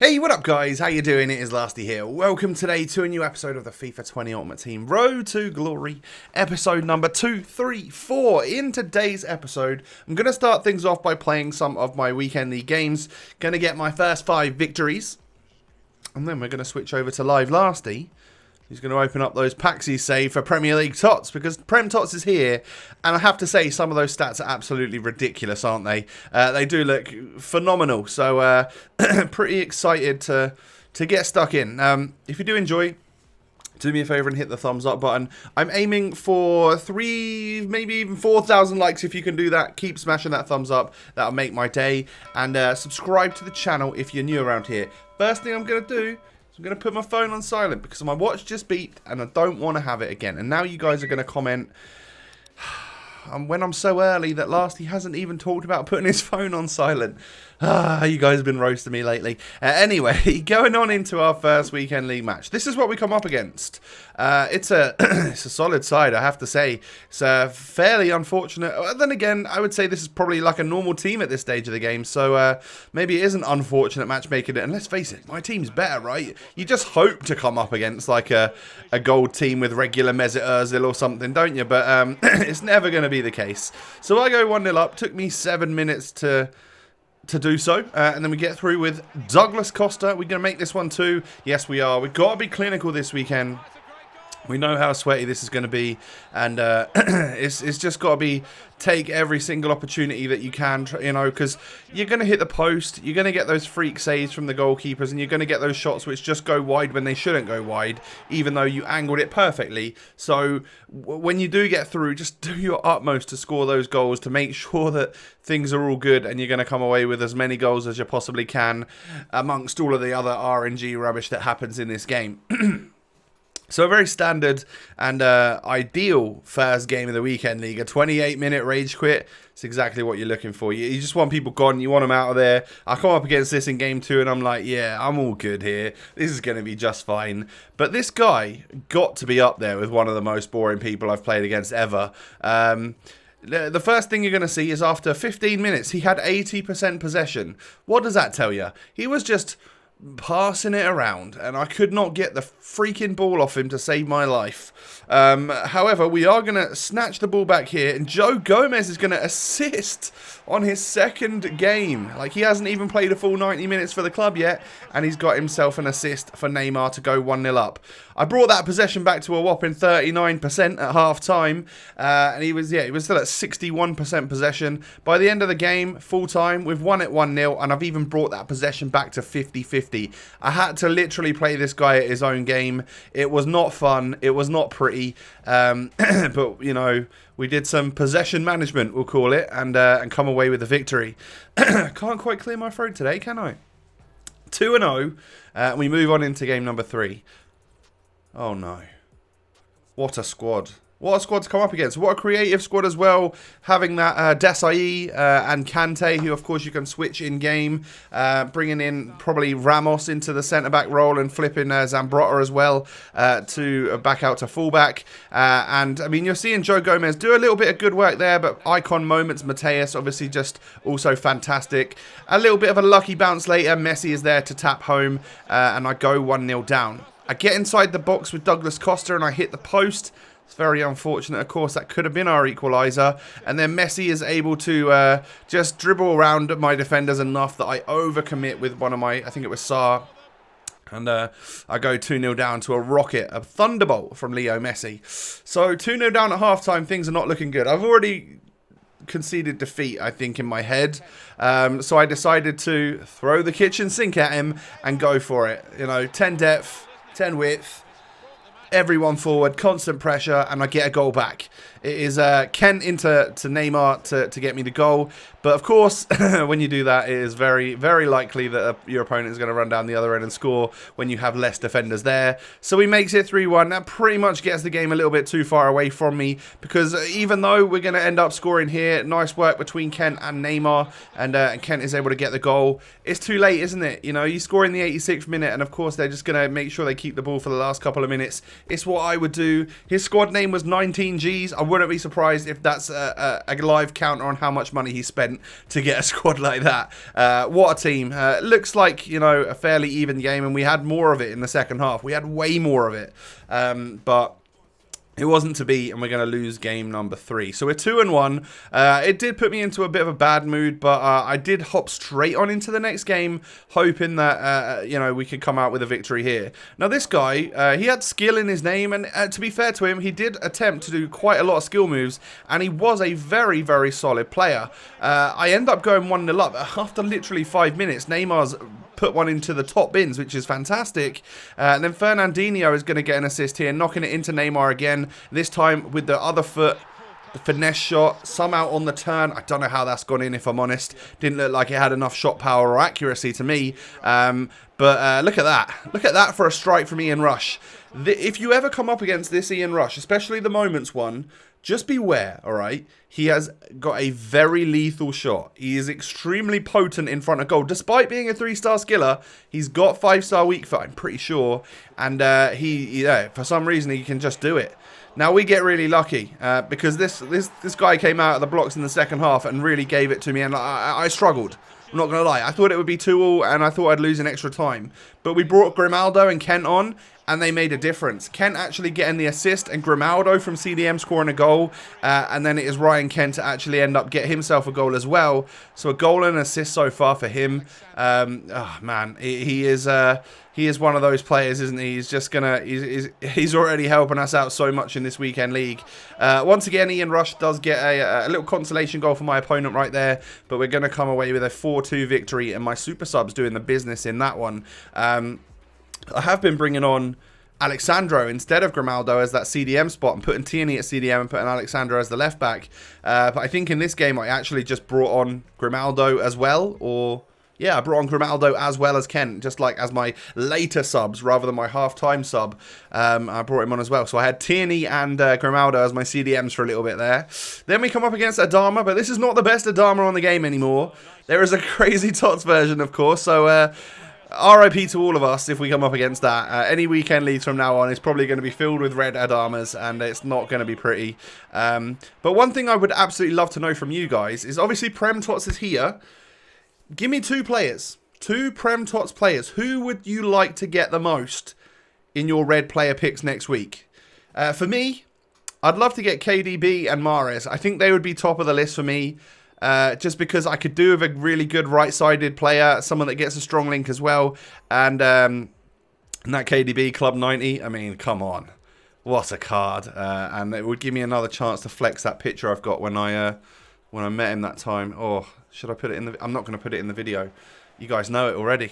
Hey, what up guys? How you doing? It is Lasty here. Welcome today to a new episode of the FIFA 20 Ultimate Team Road to Glory, episode number 234. In today's episode, I'm going to start things off by playing some of my weekend league games. Going to get my first 5 victories, and then we're going to switch over to live Lasty. He's going to open up those packs he saved for Premier League Tots, because Prem Tots is here, and I have to say some of those stats are absolutely ridiculous, aren't they? They do look phenomenal, so pretty excited to get stuck in. If you do enjoy, do me a favour and hit the thumbs up button. I'm aiming for 3, maybe even 4,000 likes. If you can do that, keep smashing that thumbs up. That'll make my day. And subscribe to the channel if you're new around here. First thing I'm going to do, I'm going to put my phone on silent because my watch just beeped and I don't want to have it again. And now you guys are going to comment when I'm so early that Lasty hasn't even talked about putting his phone on silent. You guys have been roasting me lately. Anyway, going on into our first weekend league match. This is what we come up against. It's a it's a solid side, I have to say. It's fairly unfortunate. Then again, I would say this is probably like a normal team at this stage of the game. So maybe it is an unfortunate match making it. And let's face it, my team's better, right? You just hope to come up against like a gold team with regular Mesut Ozil or something, don't you? But it's never going to be the case. So I go 1-0 up. Took me 7 minutes to do so, and then we get through with Douglas Costa. We're going to make this one too. Yes, we are. We've got to be clinical this weekend. We know how sweaty this is going to be, and it's just got to be take every single opportunity that you can, you know, because you're going to hit the post, you're going to get those freak saves from the goalkeepers, and you're going to get those shots which just go wide when they shouldn't go wide, even though you angled it perfectly. So when you do get through, just do your utmost to score those goals to make sure that things are all good, and you're going to come away with as many goals as you possibly can amongst all of the other RNG rubbish that happens in this game. So a very standard and ideal first game of the weekend league. A 28-minute rage quit. It's exactly what you're looking for. You just want people gone. You want them out of there. I come up against this in game 2 and I'm like, yeah, I'm all good here. This is going to be just fine. But this guy got to be up there with one of the most boring people I've played against ever. The first thing you're going to see is after 15 minutes, he had 80% possession. What does that tell you? He was just passing it around, and I could not get the freaking ball off him to save my life. However, we are going to snatch the ball back here, and Joe Gomez is going to assist on his second game. Like, he hasn't even played a full 90 minutes for the club yet, and he's got himself an assist for Neymar to go 1-0 up. I brought that possession back to a whopping 39% at half-time, and he was still at 61% possession. By the end of the game, full-time, we've won it 1-0, and I've even brought that possession back to 50-50. I had to literally play this guy at his own game. It was not fun. It was not pretty, but, you know, we did some possession management, we'll call it, and come away with a victory. Can't quite clear my throat today, can I? 2-0, and we move on into game number 3. Oh no. What a squad. What a squad to come up against. What a creative squad as well. Having that Desai and Kante, who of course you can switch in-game. Bringing in probably Ramos into the centre-back role and flipping Zambrotta as well to back out to full-back. And, I mean, you're seeing Joe Gomez do a little bit of good work there, but icon moments. Mateus, obviously, just also fantastic. A little bit of a lucky bounce later. Messi is there to tap home, and I go 1-0 down. I get inside the box with Douglas Costa and I hit the post. It's very unfortunate, of course. That could have been our equaliser. And then Messi is able to just dribble around my defenders enough that I overcommit with one of my, I think it was Sarr. And I go 2-0 down to a rocket, a thunderbolt from Leo Messi. So 2-0 down at halftime, things are not looking good. I've already conceded defeat, I think, in my head. So I decided to throw the kitchen sink at him and go for it. You know, 10 depth, 10 width, everyone forward, constant pressure, and I get a goal back. It is Kent into Neymar to get me the goal. But of course, when you do that, it is very, very likely that your opponent is going to run down the other end and score when you have less defenders there. So he makes it 3-1. That pretty much gets the game a little bit too far away from me, because even though we're going to end up scoring here, nice work between Kent and Neymar, and Kent is able to get the goal. It's too late, isn't it? You know, you score in the 86th minute, and of course they're just going to make sure they keep the ball for the last couple of minutes It's what I would do. His squad name was 19Gs. I wouldn't be surprised if that's a live counter on how much money he spent to get a squad like that. What a team. Looks like, you know, a fairly even game, and we had more of it in the second half. We had way more of it. But it wasn't to be, and we're going to lose game number 3. So we're 2-1. It did put me into a bit of a bad mood, but I did hop straight on into the next game, hoping that, you know, we could come out with a victory here. Now, this guy, he had skill in his name, and to be fair to him, he did attempt to do quite a lot of skill moves, and he was a very, very solid player. I end up going 1-0 up. After literally 5 minutes, Neymar's put one into the top bins, which is fantastic. And then Fernandinho is going to get an assist here, knocking it into Neymar again, this time with the other foot. The finesse shot, somehow on the turn. I don't know how that's gone in, if I'm honest. Didn't look like it had enough shot power or accuracy to me. But look at that. Look at that for a strike from Ian Rush. If you ever come up against this Ian Rush, especially the Moments one, just beware, alright? He has got a very lethal shot. He is extremely potent in front of goal. Despite being a 3-star skiller, he's got 5-star weak foot, I'm pretty sure. And for some reason, he can just do it. Now, we get really lucky because this guy came out of the blocks in the second half and really gave it to me, and I struggled. I'm not going to lie. I thought it would be 2-2, and I thought I'd lose in extra time. But we brought Grimaldo and Kent on, and they made a difference. Kent actually getting the assist, and Grimaldo from CDM scoring a goal. And then it is Ryan Kent to actually end up get himself a goal as well. So a goal and an assist so far for him. Oh, man. He is one of those players, isn't he? He's just gonna. He's already helping us out so much in this weekend league. Once again, Ian Rush does get a little consolation goal for my opponent right there, but we're gonna come away with a 4-2 victory, and my super subs doing the business in that one. I have been bringing on Alexandro instead of Grimaldo as that CDM spot, and putting Tierney at CDM and putting Alexandro as the left back. But I think in this game I actually just brought on Grimaldo as well, or yeah, I brought on Grimaldo as well as Kent, just like as my later subs rather than my half-time sub. I brought him on as well. So I had Tierney and Grimaldo as my CDMs for a little bit there. Then we come up against Adama, but this is not the best Adama on the game anymore. There is a crazy Tots version, of course, so RIP to all of us if we come up against that. Any weekend leagues from now on is probably going to be filled with red Adamas, and it's not going to be pretty. But one thing I would absolutely love to know from you guys is, obviously Prem Tots is here. Give me 2 players. 2 Prem Tots players. Who would you like to get the most in your red player picks next week? For me, I'd love to get KDB and Mahrez. I think they would be top of the list for me. Just because I could do with a really good right-sided player, someone that gets a strong link as well, and that KDB Club 90, I mean, come on, what a card, and it would give me another chance to flex that picture I've got when I met him that time. Oh, should I put it in the? I'm not going to put it in the video. You guys know it already.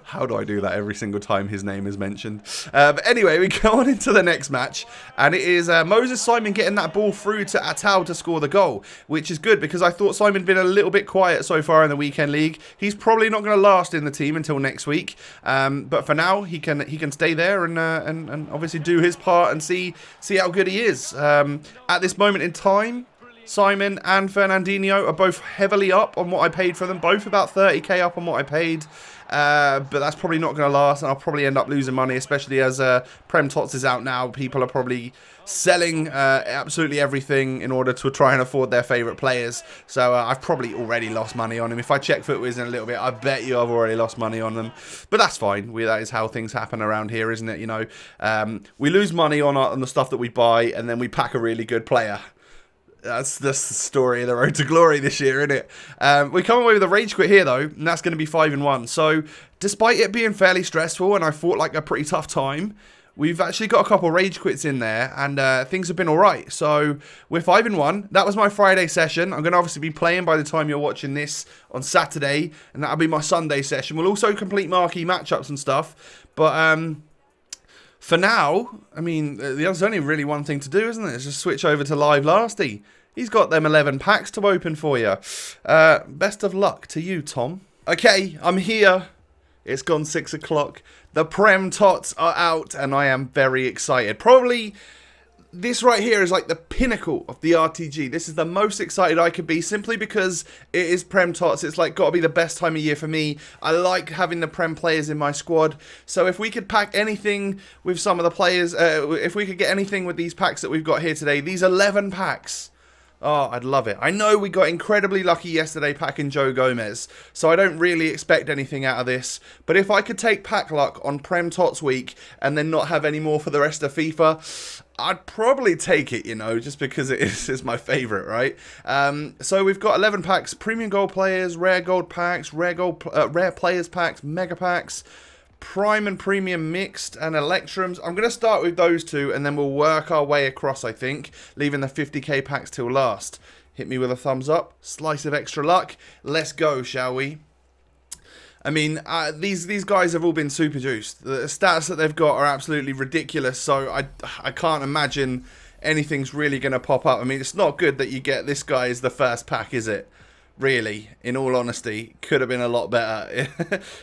How do I do that every single time his name is mentioned? But anyway, we go on into the next match, and it is Moses Simon getting that ball through to Atal to score the goal, which is good because I thought Simon had been a little bit quiet so far in the weekend league. He's probably not going to last in the team until next week, but for now he can stay there and obviously do his part and see how good he is. At this moment in time, Simon and Fernandinho are both heavily up on what I paid for them, both about 30k up on what I paid. But that's probably not going to last, and I'll probably end up losing money, especially as Prem Tots is out now. People are probably selling absolutely everything in order to try and afford their favourite players. So I've probably already lost money on him. If I check FootWiz in a little bit, I bet you I've already lost money on them. But that's fine. That is how things happen around here, isn't it? You know, we lose money on the stuff that we buy, and then we pack a really good player. That's the story of the road to glory this year, isn't it? We come away with a rage quit here, though, and that's going to be 5-1. So, despite it being fairly stressful, and I fought like a pretty tough time, we've actually got a couple of rage quits in there, and things have been all right. So, we're 5-1. That was my Friday session. I'm going to obviously be playing by the time you're watching this on Saturday, and that'll be my Sunday session. We'll also complete marquee matchups and stuff, but for now, I mean, there's only really one thing to do, isn't it? It's just switch over to Live Lasty. He's got them 11 packs to open for you. Best of luck to you, Tom. Okay, I'm here. It's gone 6 o'clock. The Prem Tots are out, and I am very excited. Probably this right here is like the pinnacle of the RTG. This is the most excited I could be, simply because it is Prem Tots. It's like got to be the best time of year for me. I like having the Prem players in my squad. So if we could pack anything with some of the players, if we could get anything with these packs that we've got here today, these 11 packs. Oh, I'd love it. I know we got incredibly lucky yesterday packing Joe Gomez, so I don't really expect anything out of this. But if I could take pack luck on Prem Tots week and then not have any more for the rest of FIFA, I'd probably take it, you know, just because it's my favourite, right? So we've got 11 packs, premium gold players, rare gold packs, rare players packs, mega packs, Prime and Premium Mixed, and Electrums. I'm going to start with those two, and then we'll work our way across, I think, leaving the 50k packs till last. Hit me with a thumbs up. Slice of extra luck. Let's go, shall we? I mean, these guys have all been super juiced. The stats that they've got are absolutely ridiculous, so I can't imagine anything's really going to pop up. I mean, it's not good that you get this guy as the first pack, is it? Really, in all honesty, could have been a lot better.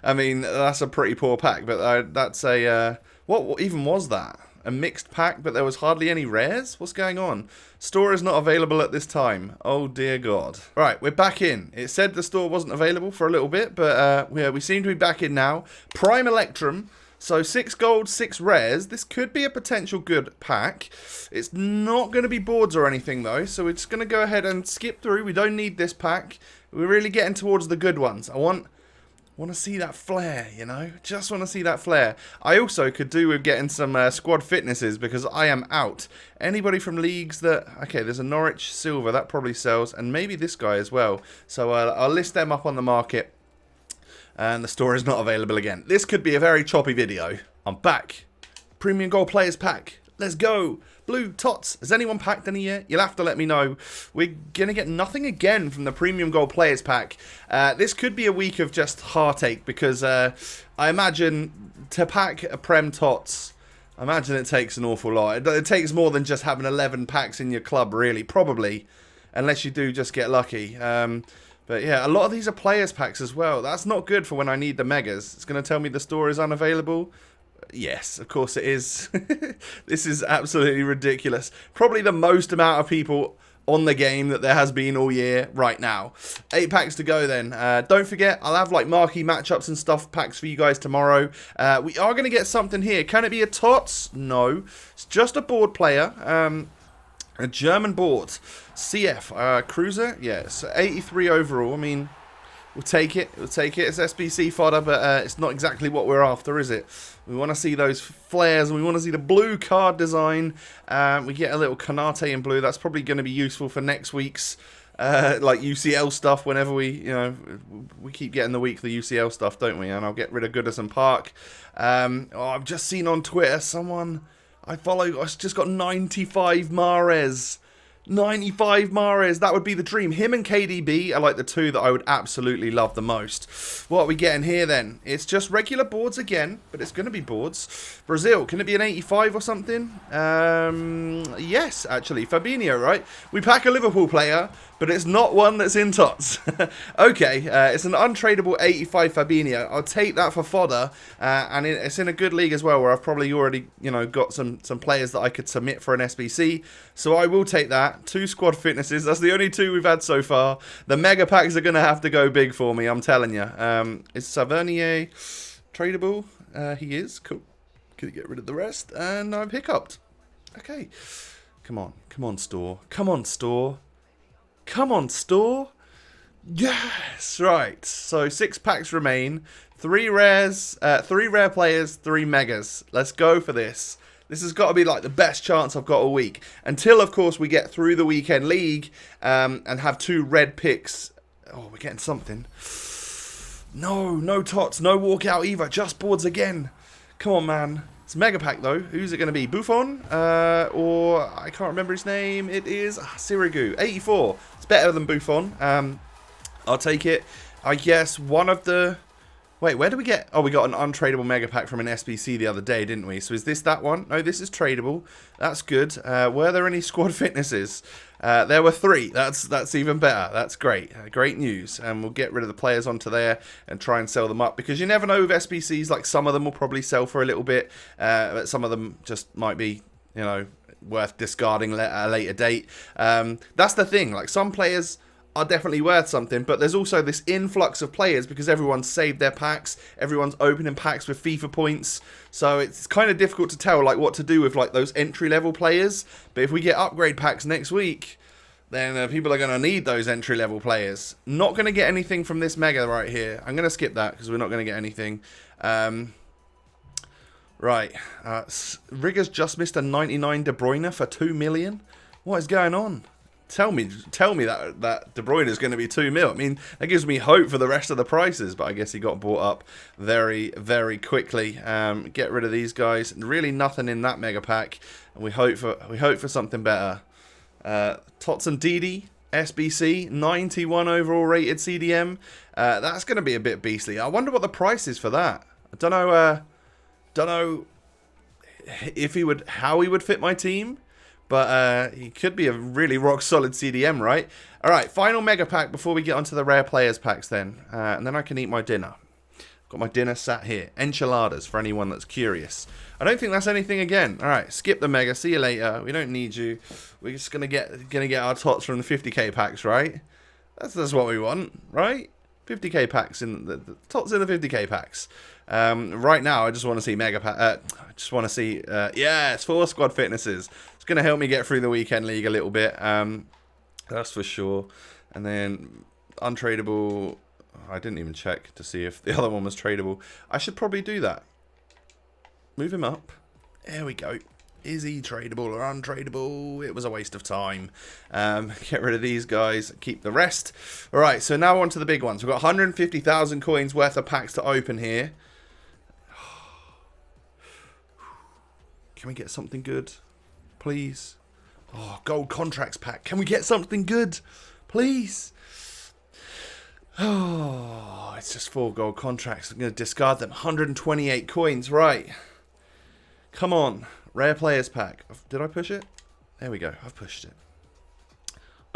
I mean, that's a pretty poor pack, but that's a... what even was that? A mixed pack, but there was hardly any rares? What's going on? Store is not available at this time. Oh, dear God. Right, we're back in. It said the store wasn't available for a little bit, but we seem to be back in now. Prime Electrum. So 6 gold, 6 rares. This could be a potential good pack. It's not going to be boards or anything though, so we're just going to go ahead and skip through. We don't need this pack. We're really getting towards the good ones. I want to see that flair, you know? Just want to see that flair. I also could do with getting some squad fitnesses because I am out. Anybody from leagues that... Okay, there's a Norwich Silver. That probably sells. And maybe this guy as well. So I'll list them up on the market. And the store is not available again. This could be a very choppy video. I'm back. Premium Gold Players Pack. Let's go. Blue Tots. Has anyone packed any yet? You'll have to let me know. We're going to get nothing again from the Premium Gold Players Pack. This could be a week of just heartache because I imagine to pack a Prem Tots, I imagine it takes an awful lot. It takes more than just having 11 packs in your club, really. Probably. Unless you do just get lucky. But yeah, a lot of these are players packs as well. That's not good for when I need the megas. It's going to tell me the store is unavailable. Yes, of course it is. This is absolutely ridiculous. Probably the most amount of people on the game that there has been all year right now. 8 packs to go then. Don't forget, I'll have like marquee matchups and stuff packs for you guys tomorrow. We are going to get something here. Can it be a Tots? No. It's just a board player. A German board. CF. Cruiser? Yes. 83 overall. I mean, we'll take it. We'll take it. It's SBC fodder, but it's not exactly what we're after, is it? We want to see those flares, and we want to see the blue card design. We get a little Kanate in blue. That's probably going to be useful for next week's like UCL stuff. Whenever we keep getting the weekly UCL stuff, don't we? And I'll get rid of Goodison Park. I've just seen on Twitter someone I follow. I've just got 95 Mahrez. 95 Mahrez, that would be the dream. Him and KDB are like the two that I would absolutely love the most. What are we getting here then? It's just regular boards again, but it's going to be boards. Brazil, can it be an 85 or something? Yes, actually. Fabinho, right? We pack a Liverpool player, but it's not one that's in Tots. Okay, it's an untradeable 85 Fabinho. I'll take that for fodder, and it's in a good league as well, where I've probably already, got some players that I could submit for an SBC. So I will take that. 2 squad fitnesses. That's the only 2 we've had so far. The mega packs are going to have to go big for me, I'm telling you. Is Savernier tradable? He is. Cool. Can you get rid of the rest? And I've hiccuped. Okay. Come on. Come on, store. Come on, store. Come on, store. Yes. Right. So 6 packs remain. 3 rares. 3 rare players. 3 megas. Let's go for this. This has got to be like the best chance I've got all week. Until, of course, we get through the weekend league and have 2 red picks. Oh, we're getting something. No Tots, no walkout either. Just boards again. Come on, man. It's a mega pack, though. Who's it going to be? Buffon? Or I can't remember his name. It is Sirigu. 84. It's better than Buffon. I'll take it. I guess one of the... Wait, where do we get... Oh, we got an untradeable mega pack from an SBC the other day, didn't we? So is this that one? No, this is tradable. That's good. Were there any squad fitnesses? There were 3. That's even better. That's great. Great news. And we'll get rid of the players onto there and try and sell them up. Because you never know with SBCs. Like, some of them will probably sell for a little bit. But some of them just might be you know, worth discarding at a later date. That's the thing. Like, some players are definitely worth something, but there's also this influx of players because everyone's saved their packs, everyone's opening packs with FIFA points, so it's kind of difficult to tell like what to do with like those entry level players. But if we get upgrade packs next week, then people are going to need those entry level players. Not going to get anything from this mega right here. I'm going to skip that because we're not going to get anything. Right, Rigger's just missed a 99 De Bruyne for 2 million. What is going on? Tell me that De Bruyne is going to be 2 mil. I mean, that gives me hope for the rest of the prices, but I guess he got bought up very, very quickly. Get rid of these guys. Really nothing in that mega pack, and we hope for something better. Tots and Didi, SBC, 91 overall rated CDM. That's going to be a bit beastly. I wonder what the price is for that. I don't know if how he would fit my team. But he could be a really rock-solid CDM, right? All right, final mega pack before we get onto the rare players packs then. And then I can eat my dinner. Got my dinner sat here. Enchiladas, for anyone that's curious. I don't think that's anything again. All right, skip the mega. See you later. We don't need you. We're just gonna get our tots from the 50k packs, right? That's what we want, right? 50k packs in the tots in the 50k packs. Right now, I just want to see mega pack. I just want to see. Yeah, it's 4 squad fitnesses. It's going to help me get through the weekend league a little bit. That's for sure. And then untradeable. I didn't even check to see if the other one was tradable. I should probably do that. Move him up. There we go. Is he tradable or untradeable? It was a waste of time. Get rid of these guys. Keep the rest. All right, so now on to the big ones. We've got 150,000 coins worth of packs to open here. Can we get something good? Please. Oh, gold contracts pack. Can we get something good? Please. Oh, it's just 4 gold contracts. I'm going to discard them. 128 coins. Right. Come on. Rare players pack. Did I push it? There we go. I've pushed it.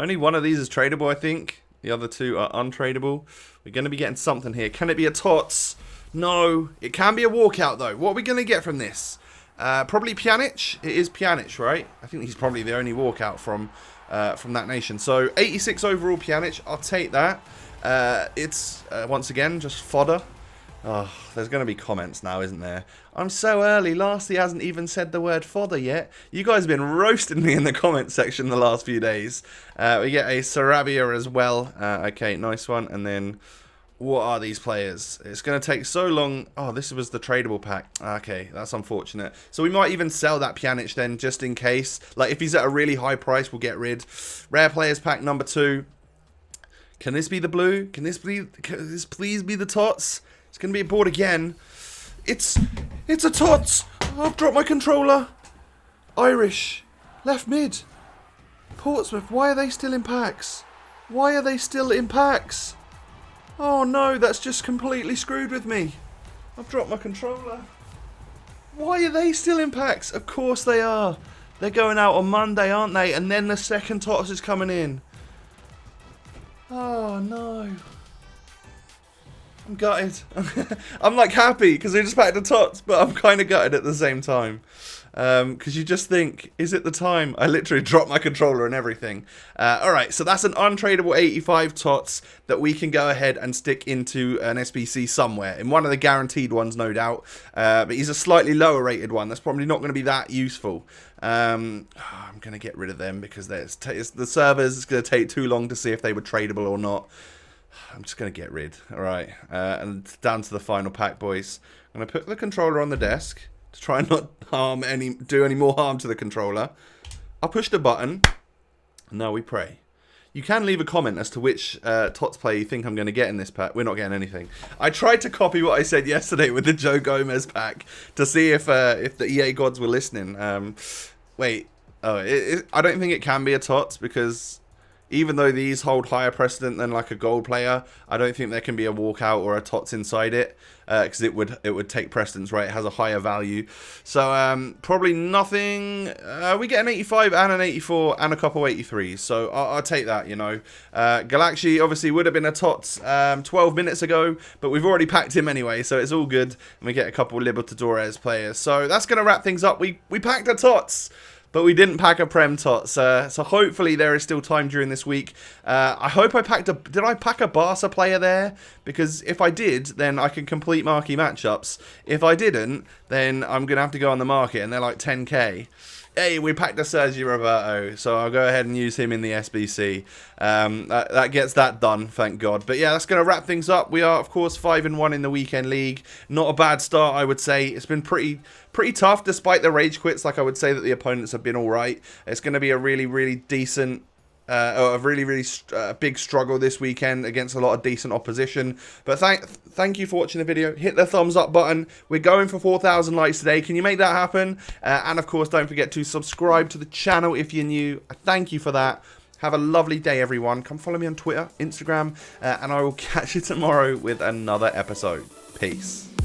Only one of these is tradable, I think. The other 2 are untradeable. We're going to be getting something here. Can it be a Tots? No. It can be a walkout, though. What are we going to get from this? Probably Pjanic. It is Pjanic, right? I think he's probably the only walkout from that nation. So 86 overall Pjanic. I'll take that. It's once again just fodder. Oh, there's going to be comments now, isn't there? I'm so early. Lasty hasn't even said the word fodder yet. You guys have been roasting me in the comment section the last few days. We get a Sarabia as well. Okay, nice one. And then what are these players? It's going to take so long. Oh, this was the tradable pack. Okay, that's unfortunate. So we might even sell that Pjanic then, just in case. Like, if he's at a really high price, we'll get rid. Rare players pack number 2. Can this be the blue? Can this please be the Tots? It's going to be a board again. It's a Tots. Oh, I've dropped my controller. Irish. Left mid. Portsmouth. Why are they still in packs? Why are they still in packs? Oh no, that's just completely screwed with me. I've dropped my controller. Why are they still in packs? Of course they are. They're going out on Monday, aren't they? And then the second Tots is coming in. Oh no. I'm gutted. I'm like happy because we just packed the Tots, but I'm kind of gutted at the same time. Because you just think, is it the time? I literally dropped my controller and everything. Alright, so that's an untradeable 85 Tots that we can go ahead and stick into an SBC somewhere. In one of the guaranteed ones, no doubt. But he's a slightly lower rated one. That's probably not going to be that useful. I'm going to get rid of them because the servers, it's going to take too long to see if they were tradable or not. I'm just going to get rid. Alright, and down to the final pack, boys. I'm going to put the controller on the desk to try and not do any more harm to the controller. I'll push the button. Now we pray. You can leave a comment as to which Tots player you think I'm going to get in this pack. We're not getting anything. I tried to copy what I said yesterday with the Joe Gomez pack to see if the EA gods were listening. Wait. Oh, I don't think it can be a Tots because even though these hold higher precedent than like a gold player, I don't think there can be a walkout or a Tots inside it, because it would take precedence, right? It has a higher value. So probably nothing. We get an 85 and an 84 and a couple 83s, so I'll take that, you know. Galaxy obviously would have been a Tots 12 minutes ago, but we've already packed him anyway, so it's all good. And we get a couple Libertadores players. So that's going to wrap things up. We packed a Tots, but we didn't pack a Prem Tots, so hopefully there is still time during this week. I hope I packed a... Did I pack a Barca player there? Because if I did, then I can complete marquee matchups. If I didn't, then I'm going to have to go on the market, and they're like 10k. Hey, we packed a Sergio Roberto, so I'll go ahead and use him in the SBC. That gets that done, thank God. But yeah, that's going to wrap things up. We are, of course, 5-1 in the weekend league. Not a bad start, I would say. It's been pretty tough, despite the rage quits. Like, I would say that the opponents have been all right. It's going to be a really decent... a really big struggle this weekend against a lot of decent opposition. But thank you for watching the video. Hit the thumbs up button. We're going for 4,000 likes today. Can you make that happen? And of course, don't forget to subscribe to the channel if you're new. Thank you for that. Have a lovely day, everyone. Come follow me on Twitter, Instagram, and I will catch you tomorrow with another episode. Peace.